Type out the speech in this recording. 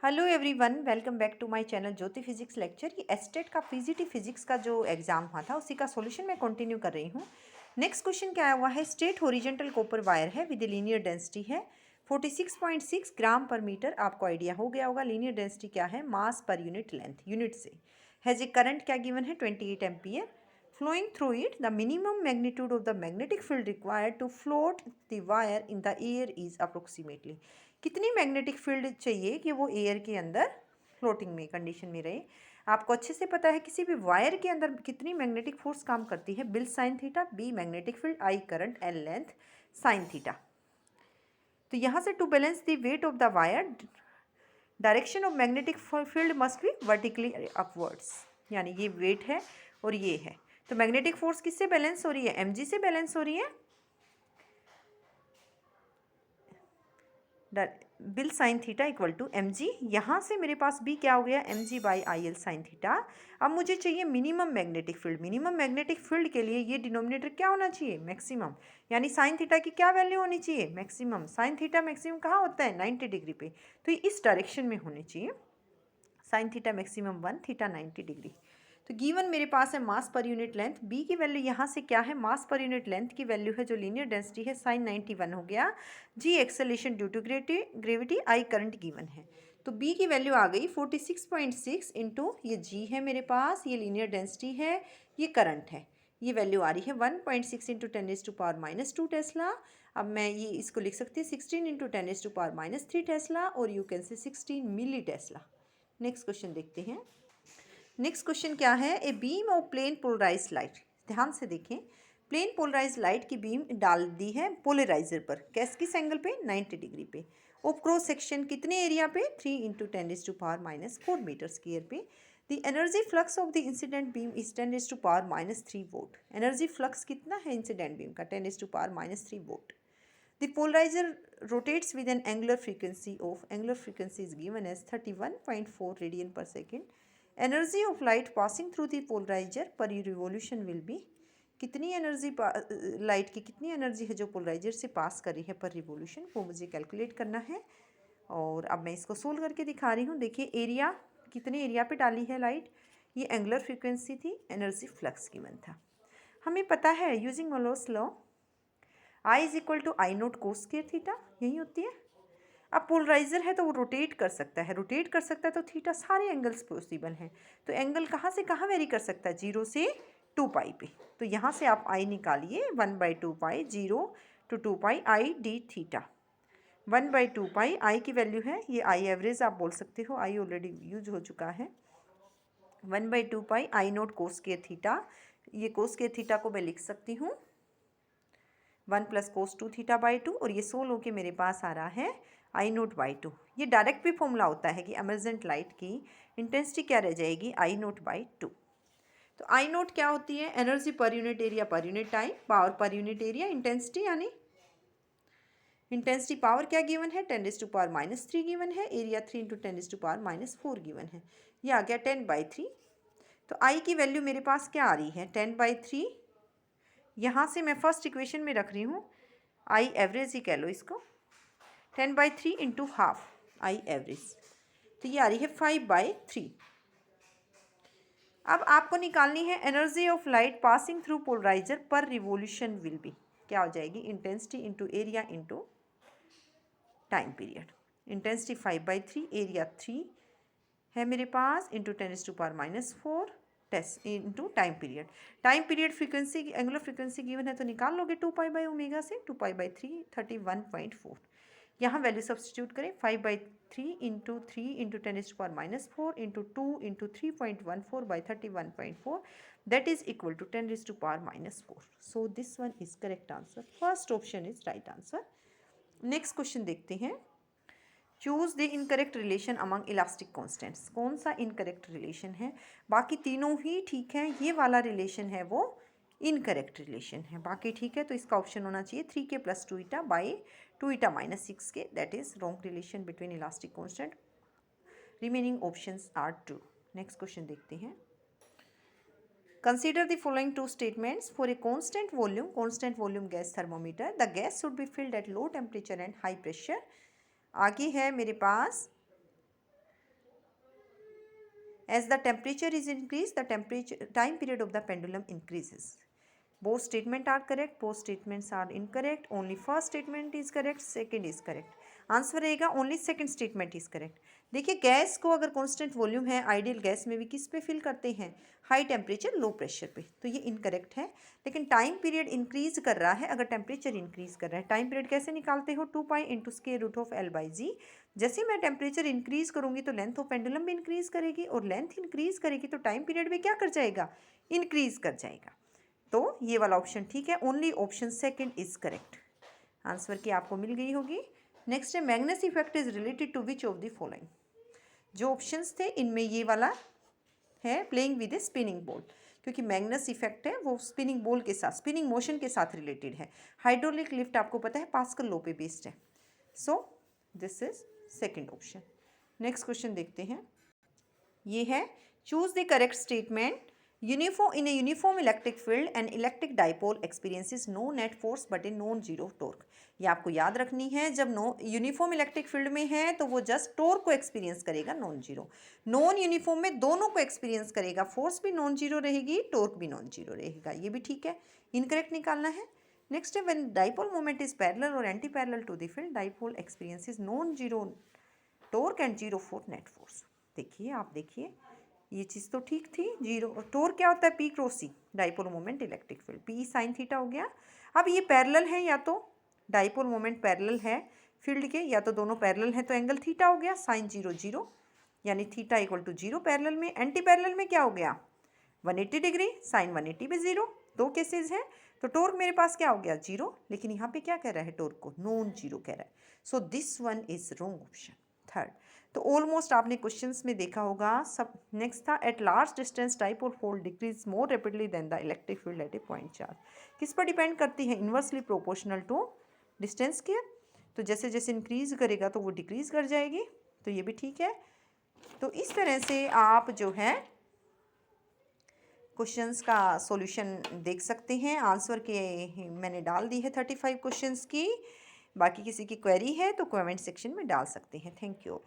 Hello everyone, welcome back to my channel Jyoti physics lecture. ये state का PGT physics का जो एग्जाम हुआ था उसी का सॉल्यूशन मैं कंटिन्यू कर रही हूँ। नेक्स्ट क्वेश्चन क्या आया हुआ है, स्ट्रेट हॉरिजॉन्टल कॉपर वायर है विद लीनियर डेंसिटी है 46.6 ग्राम पर मीटर। आपको आइडिया हो गया होगा लीनियर डेंसिटी क्या है, मास पर यूनिट लेंथ, यूनिट से। हैज ए करंट क्या गिवन है 28 ampere flowing through it. The minimum magnitude of the magnetic field required to float the wire in the air is approximately. कितनी magnetic field चाहिए कि वो air के अंदर floating में कंडीशन में रहे। आपको अच्छे से पता है किसी भी वायर के अंदर कितनी मैग्नेटिक फोर्स काम करती है, B I L sine theta, B magnetic field, I current, L length, sine theta. तो यहाँ से to balance the weight of the wire direction of magnetic field must be vertically upwards, यानी ये वेट है और ये है। तो मैग्नेटिक फोर्स किससे बैलेंस हो रही है, एम से बैलेंस हो रही है। B I L sine theta equal to M G. यहाँ से मेरे पास बी क्या हो गया, M G by I L sine theta. अब मुझे चाहिए minimum magnetic field. Minimum magnetic field के लिए ये डिनोमिनेटर क्या होना चाहिए, मैक्सिमम, यानी साइन थीटा की क्या वैल्यू होनी चाहिए, मैक्सिमम। साइन थीटा मैक्सिमम कहाँ होता है, 90 डिग्री पे, तो ये इस डायरेक्शन में होनी चाहिए। Sine theta maximum 1, theta 90 degree. तो गिवन मेरे पास है मास पर यूनिट लेंथ, बी की वैल्यू यहाँ से क्या है, मास पर यूनिट लेंथ की वैल्यू है जो लीनियर डेंसिटी है साइन 91 हो गया, g acceleration due to gravity, I current given है। तो बी की वैल्यू आ गई 46.6 इंटू ये जी है मेरे पास, ये लीनियर डेंसिटी है, ये करंट है, ये वैल्यू आ रही है 1.6 इंटू 10⁻⁻2 टेस्ला। अब मैं ये इसको लिख सकती हूँ 16 इंटू 10⁻3 टेस्ला, और you can say 16 milli Tesla. Next question देखते हैं। नेक्स्ट क्वेश्चन क्या है, a beam of plane polarise light. ध्यान से देखें, प्लेन पोलराइज लाइट की बीम डाल दी है पोलराइजर पर, कैस किस एंगल पे, 90 डिग्री पे। ऑफ क्रॉस सेक्शन कितने एरिया पे, 3 इंटू 10⁻⁻4 मीटर स्क्वायर पे। The energy flux of the incident beam is 10⁻³ volt. Energy flux कितना है इंसिडेंट बीम का, 10⁻³ volt. The polarizer rotates with an angular frequency is given as 31.4 radian per second. Energy of light passing through the polarizer per revolution will be, कितनी energy light की कितनी energy है जो polariser से पास कर रही है पर रिवोल्यूशन, वो मुझे कैलकुलेट करना है। और अब मैं इसको सोल्व करके दिखा रही हूँ। देखिए एरिया, कितने एरिया पे डाली है लाइट, ये एंगुलर फ्रीक्वेंसी थी, एनर्जी फ्लक्स गिवन था। हमें पता है using Malus law I is equal to I naught cos square theta, यही होती है। अब पोलराइजर है तो वो रोटेट कर सकता है, रोटेट कर सकता है तो थीटा सारे एंगल्स पॉसिबल हैं। तो एंगल कहाँ से कहाँ वेरी कर सकता है, 0 से 2 पाई पे। तो यहाँ से आप आई निकालिए, 1/2 पाई 0 to 2 pi I D theta. 1/2 पाई आई की वैल्यू है, ये आई एवरेज आप बोल सकते हो, आई ऑलरेडी यूज हो चुका है। 1/2 पाई आई नोट कोस स्क्वायर थीटा, ये कोस स्क्वायर थीटा को मैं लिख सकती हूँ 1 प्लस कोस 2 थीटा बाई 2, और ये सोल होके मेरे पास आ रहा है आई नोट बाई 2। ये डायरेक्ट भी फॉर्मूला होता है कि एमर्जेंट लाइट की इंटेंसिटी क्या रह जाएगी, आई नोट बाई 2। तो आई नोट क्या होती है, energy per unit area per unit time, power per unit area, intensity, यानी इंटेंसिटी पावर क्या गिवन है, 10⁻³ गिवन है, एरिया 3 इंटू 10⁻⁴ गिवन है, ये आ गया 10/3। तो आई की वैल्यू मेरे पास क्या आ रही है, 10/3। यहाँ से मैं फर्स्ट इक्वेशन में रख रही हूँ, आई एवरेज ही कह लो इसको, 10/3 इंटू हाफ आई एवरेज, तो ये आ रही है 5/3। अब आपको निकालनी है energy of light passing through polarizer per revolution will be, क्या हो जाएगी, intensity into area into time period. Intensity 5/3, area 3 है मेरे पास, into 10⁻⁻4 test into time period. Time period frequency, angular frequency given है तो निकाल लोगे 2 पाई बाई ओमेगा से, 2 पाई बाई 3 31.4। यहाँ वैल्यू सब्सटीट्यूट करें, 5/3 into 3 into 10⁻⁻4 into 2 into 3.14 by 31.4, that is equal to 10⁻⁻4। So this one is correct answer, first option is right answer. Next question देखते हैं। Choose the incorrect relation among elastic constants. कौन सा incorrect relation है, बाकी तीनों ही ठीक है, ये वाला रिलेशन है वो इनकरेक्ट रिलेशन है, बाकी ठीक है। तो इसका ऑप्शन होना चाहिए 3k + 2η by 2η - 6k, that is wrong relation between elastic constant. Remaining options are true. Next question देखते हैं। Consider the following two statements. For a constant volume gas thermometer, the gas should be filled at low temperature and high pressure. आगे है मेरे पास as the temperature is increase the temperature time period of the pendulum increases. both statement are correct, both statements are incorrect, only first statement is correct, second is correct। Answer रहेगा only second statement is correct. देखिए gas को अगर constant volume है, ideal gas में भी किस पे fill करते हैं, हाई टेम्परेचर लो प्रेशर पे, तो ये इनकरेक्ट है। लेकिन टाइम पीरियड इंक्रीज कर रहा है अगर टेम्परेचर इंक्रीज कर रहा है। टाइम पीरियड कैसे निकालते हो, 2 pi into square root of L/G। जैसे मैं टेम्परेचर इंक्रीज करूंगी तो लेंथ ऑफ पेंडुलम भी इंक्रीज करेगी, और लेंथ इंक्रीज करेगी तो टाइम पीरियड भी क्या कर जाएगा, इंक्रीज कर जाएगा। तो ये वाला ऑप्शन ठीक है, only option second is correct. Answer की आपको मिल गई होगी। नेक्स्ट है Magnus effect is related to which of the following. जो ऑप्शंस थे इनमें ये वाला है playing with a spinning ball, क्योंकि मैग्नस इफेक्ट है वो स्पिनिंग बॉल के साथ, स्पिनिंग मोशन के साथ रिलेटेड है। हाइड्रोलिक लिफ्ट आपको पता है पास्कल लॉ पे बेस्ड है। So this is second option. Next question देखते हैं, ये है choose the correct statement. Uniform in a uniform electric field and electric dipole experiences no net force but a non zero torque. ये आपको याद रखनी है, जब यूनिफॉर्म इलेक्ट्रिक फील्ड में है तो वो जस्ट टॉर्क को एक्सपीरियंस करेगा, नॉन जीरो। नॉन यूनिफॉर्म में दोनों को एक्सपीरियंस करेगा, फोर्स भी नॉन जीरो रहेगी, टॉर्क भी नॉन जीरो रहेगा। ये भी ठीक है, इनकरेक्ट निकालना है। नेक्स्ट है when dipole moment is parallel और anti parallel to the field dipole experiences non zero torque and zero force net force. देखिए आप देखिए ये चीज़ तो ठीक थी। जीरो टोर क्या होता है, P cross C, dipole moment electric field, P sine theta हो गया। अब ये पैरेलल है, या तो डाइपोल मोमेंट पैरेलल है फील्ड के, या तो दोनों पैरेलल है तो एंगल थीटा हो गया, साइन जीरो जीरो, यानी theta equal to zero. Parallel में, एंटी पैरेलल में क्या हो गया, 180 डिग्री, साइन 180 पे जीरो। दो केसेज है, तो टोर्क मेरे पास क्या हो गया, जीरो। लेकिन यहाँ पे क्या कह रहा है, टोर्क को नॉन जीरो कह रहा है। So this one is wrong option, third. तो ऑलमोस्ट आपने क्वेश्चंस में देखा होगा सब। नेक्स्ट था at large distance dipole field decrease more rapidly than the electric field at a point charge. किस पर डिपेंड करती है, इन्वर्सली प्रोपोर्शनल टू डिस्टेंस के। तो जैसे जैसे इंक्रीज करेगा तो वो डिक्रीज कर जाएगी, तो ये भी ठीक है। तो इस तरह से आप जो है क्वेश्चंस का सॉल्यूशन देख सकते हैं। आंसर के मैंने डाल दी है 35 क्वेश्चंस की। बाकी किसी की क्वेरी है तो कमेंट सेक्शन में डाल सकते हैं। Thank you.